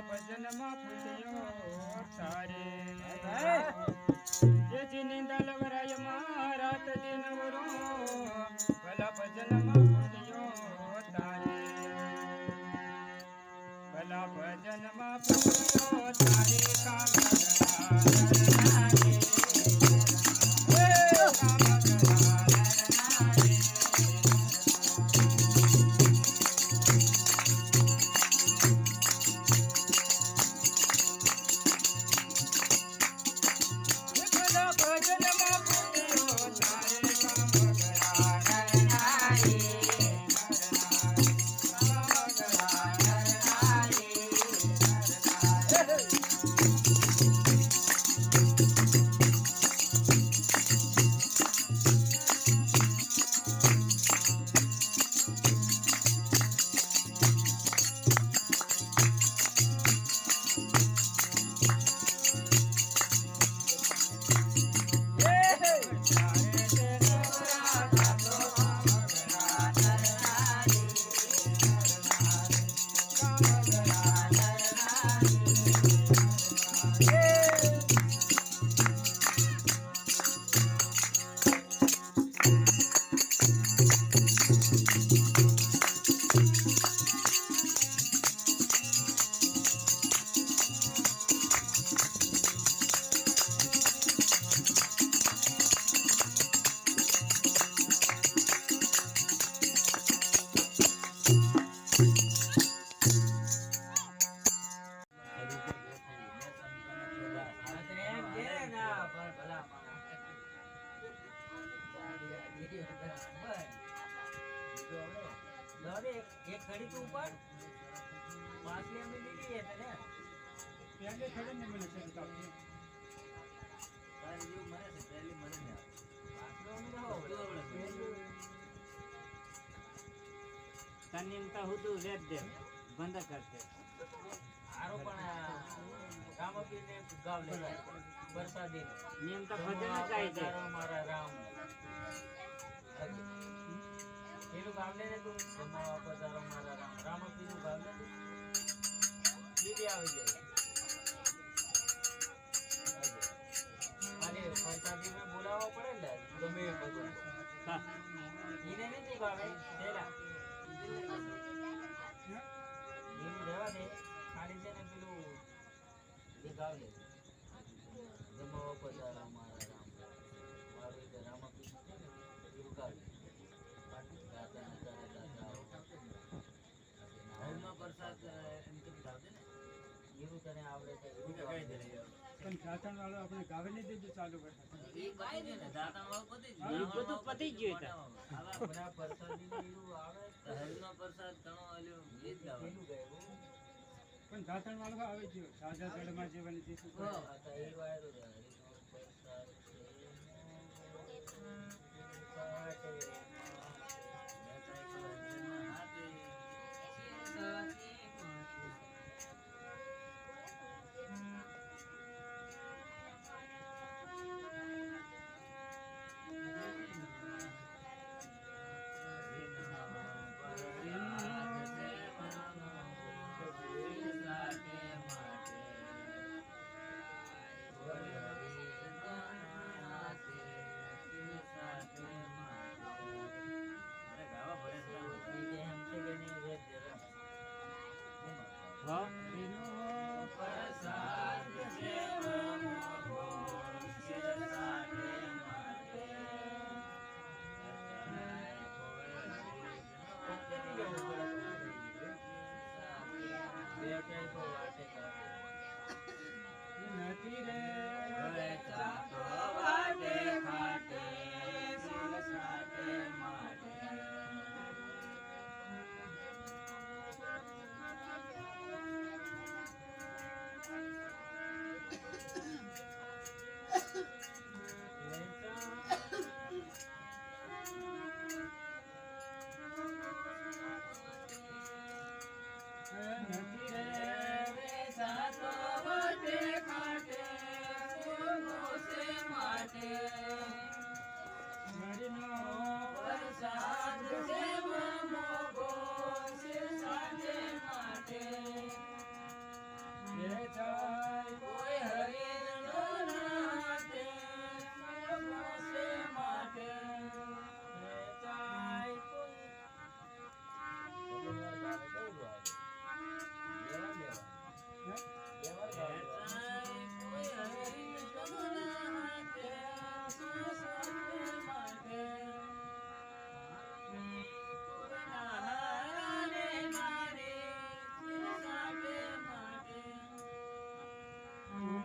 भजन मा फुलियो तारे ये जिनिंदा लवराय मारात दिन वरो भला भजन मा फुलियो तारे भला भजन मा फुलियो तारे काम एक खड़ी तो ऊपर पासले में लीली है तने पहले खड़े नहीं मिले थे काफी पर ये मरे से पहले मरे नहीं पासले में रहो तनिंता हुदू लेट दे बंद करते आरोपण काम की ने गाव ले वर्षा दिन नियमता भजन काय दे मारा राम પેલું ગામ ને તું તમારા પધારો મારા રામ રામ પીનું ગામ ને તું સીધી આવી જાય અને પંચાયતી में બોલાવવા પડે ને આવે તેલા એવું રહેવા દે ખાલી છે ને પેલું દેખાવ લે જમો પધારો મારા રામ મારું એક રામકૃષ્ણ છે ને એવું ગાવ લે દાદા ને તારે દાદા હરનો પ્રસાદ એમ કેમ ગાવજે ને એવું તને આવડે તો એવું ગાઈ દે પણ દાંતણ વાળો આપણે ગાવી નહીં દીધું ચાલુ કરતા એ ગાઈ દે ને દાદા વાળું પતી હા, ગયું એ બધું પતી ગયું છે. આવા બડા પ્રસાદી ને એવું આવે તો હરનો પ્રસાદ ઘણો આલ્યો એ જ ગાવાનું ગાયું પણ દાંતણ વાળો આવે ગયો સાજા જળમાં જીવન જીસુ આ તો એ વાયરો છે હરનો પ્રસાદ છે હા નથી રે નથી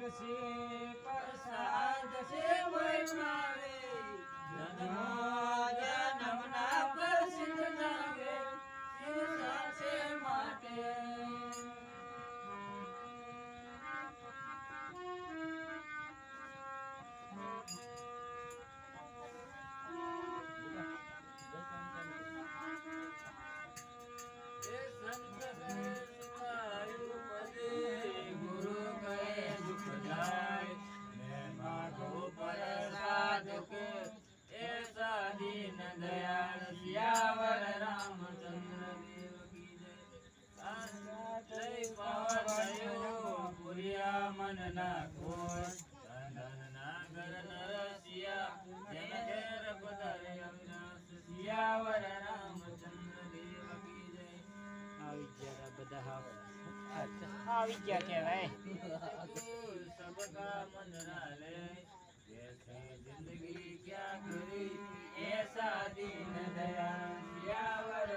તુલસી પ્રસાદ છે વૈષ્ણવે જન્મના પ્રસિદ્ધ જાગે છે માટે દીન દયાળ સિયાવર રામચંદ્ર દેવ કી જય પુરિયા મન ના કોઈ ધન ના ઘર નરસિયા જન ઘેર પધારે અવિનાશ સિયાવર રામચંદ્ર દેવ કી જય આવી ગયા બધા આવી ગયા કહેવાય सबका मन डाले जैसे जिंदगी क्या करी ऐसा दीन दयाल सियावर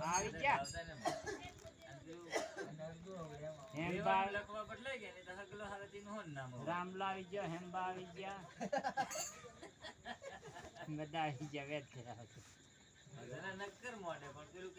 આવી ગયા હેમબા લખવા બદલાઈ ગયા ને તો હગલો હાલતી નો નામ રામલા આવી ગયો હેમબા આવી ગયા બધા આવી ગયા વેત થયા નક્કર મોઢે પણ પેલું